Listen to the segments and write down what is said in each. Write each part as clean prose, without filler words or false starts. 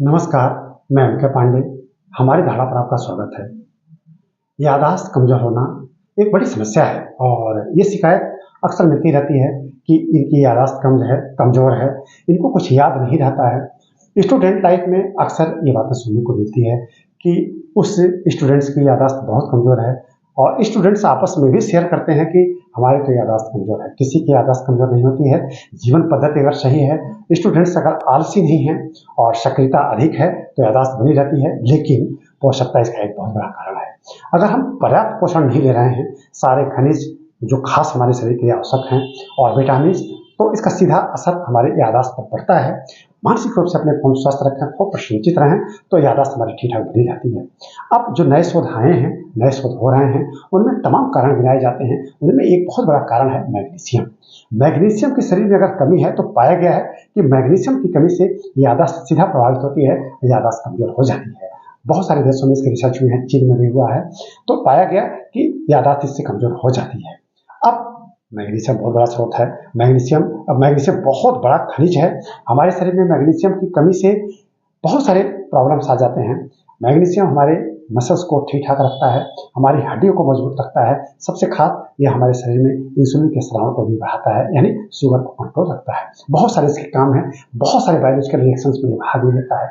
नमस्कार, मैं एम के पांडे। हमारी धारा पर आपका स्वागत है। याददाश्त कमजोर होना एक बड़ी समस्या है और ये शिकायत अक्सर मिलती रहती है कि इनकी याददाश्त कमजोर है, इनको कुछ याद नहीं रहता है। स्टूडेंट लाइफ में अक्सर ये बातें सुनने को मिलती है कि उस स्टूडेंट्स की याददाश्त बहुत कमजोर है और स्टूडेंट्स आपस में भी शेयर करते हैं कि हमारी तो याददाश्त कमजोर है। किसी की याददाश्त कमजोर नहीं होती है। जीवन पद्धति अगर सही है, स्टूडेंट्स अगर आलसी नहीं है और सक्रियता अधिक है तो याददाश्त बनी रहती है, लेकिन पोषकता इसका एक बहुत बड़ा कारण है। अगर हम पर्याप्त पोषण नहीं ले रहे हैं, सारे खनिज जो खास हमारे शरीर के लिए आवश्यक हैं और विटामिन, तो इसका सीधा असर हमारे याददाश्त पर पड़ता है। मानसिक रूप से अपने को स्वस्थ रखें, खूब प्रसन्नचित रहें तो याददाश्त हमारी ठीक ठाक बनी रहती है। अब जो नए शोध आए हैं, नए शोध हो रहे हैं, उनमें तमाम कारण गिनाए जाते हैं। उनमें एक बहुत बड़ा कारण है मैग्नीशियम। मैग्नीशियम के शरीर में अगर कमी है तो पाया गया है कि मैग्नीशियम की कमी से याददाश्त सीधा प्रभावित होती है, याददाश्त कमजोर हो जाती है। बहुत सारे देशों में इसके रिसर्च हुए हैं, चीन में भी हुआ है, तो पाया गया कि याददाश्त इससे कमजोर हो जाती है। अब मैग्नीशियम बहुत बड़ा स्रोत है। मैग्नीशियम बहुत बड़ा खनिज है। हमारे शरीर में मैग्नीशियम की कमी से बहुत सारे प्रॉब्लम्स आ जाते हैं। मैग्नीशियम हमारे मसल्स को ठीक ठाक रखता है, हमारी हड्डियों को मजबूत रखता है। सबसे खास यह हमारे शरीर में इंसुलिन के स्राव को भी बढ़ाता है, यानी शुगर को कंट्रोल रखता है। बहुत सारे इसके काम हैं, बहुत सारे बायोलॉजिकल रिएक्शंस में भाग ले लेता है।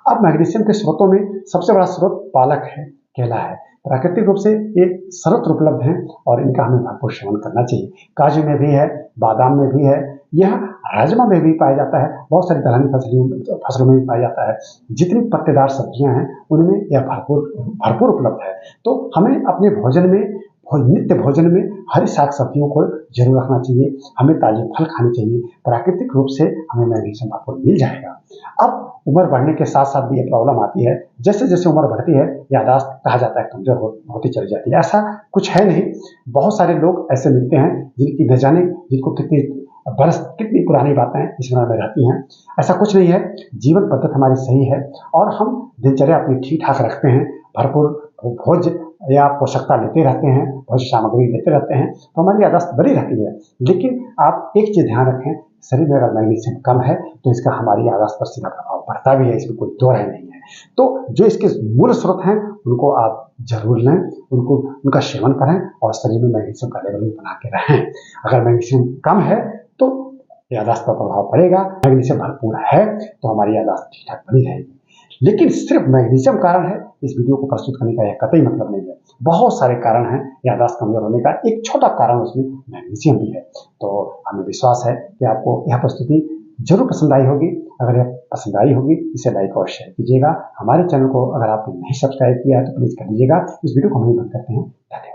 अब मैग्नीशियम के स्रोतों में सबसे बड़ा स्रोत पालक है, केला है। प्राकृतिक रूप से ये सर्वत्र उपलब्ध हैं और इनका हमें भरपूर सेवन करना चाहिए। काजू में भी है, बादाम में भी है, यह राजमा में भी पाया जाता है, बहुत सारी दलहनी फसलों में भी पाया जाता है। जितनी पत्तेदार सब्जियां हैं उनमें यह भरपूर उपलब्ध है। तो हमें अपने भोजन में, नित्य भोजन में हरी साग सब्जियों को जरूर रखना चाहिए। हमें ताजे फल खाने चाहिए। प्राकृतिक रूप से हमें मैग्नीशियम भरपूर मिल जाएगा। अब उम्र बढ़ने के साथ साथ भी ये प्रॉब्लम आती है। जैसे जैसे उम्र बढ़ती है, याददाश्त कहा जाता है कमजोर होती चली जाती है। ऐसा कुछ है नहीं। बहुत सारे लोग ऐसे मिलते हैं जिनकी न जाने जिनको कितनी पुरानी बातें इस उम्र में रहती हैं। ऐसा कुछ नहीं है। जीवन पद्धति हमारी सही है और हम दिनचर्या अपनी ठीक ठाक रखते हैं, भरपूर भोज या पोषकता लेते रहते हैं, भोज्य सामग्री लेते रहते हैं, तो हमारी याददाश्त बनी रहती है। लेकिन आप एक चीज ध्यान रखें, शरीर में अगर मैग्नीशियम कम है तो इसका हमारी याददाश्त पर सीधा प्रभाव पड़ता भी है, इसमें कोई दो राय नहीं है। तो जो इसके मूल स्रोत हैं उनको आप जरूर लें, उनका सेवन करें और शरीर में मैग्नीशियम का लेवल बना के रहें। अगर मैग्नीशियम कम है तो याददाश्त पर प्रभाव पड़ेगा। मैग्नीशियम भरपूर है तो हमारी याददाश्त ठीक ठाक बनी रहेगी। लेकिन सिर्फ मैग्नीशियम कारण है इस वीडियो को प्रस्तुत करने का यह कतई मतलब नहीं है। बहुत सारे कारण हैं याददाश्त कमजोर होने का, एक छोटा कारण उसमें मैग्नीशियम भी है। तो हमें विश्वास है कि आपको यह प्रस्तुति जरूर पसंद आई होगी। अगर यह पसंद आई होगी इसे लाइक और शेयर कीजिएगा। हमारे चैनल को अगर आपने नहीं सब्सक्राइब किया है तो प्लीज कर लीजिएगा। इस वीडियो को हम यहीं बंद करते हैं। धन्यवाद।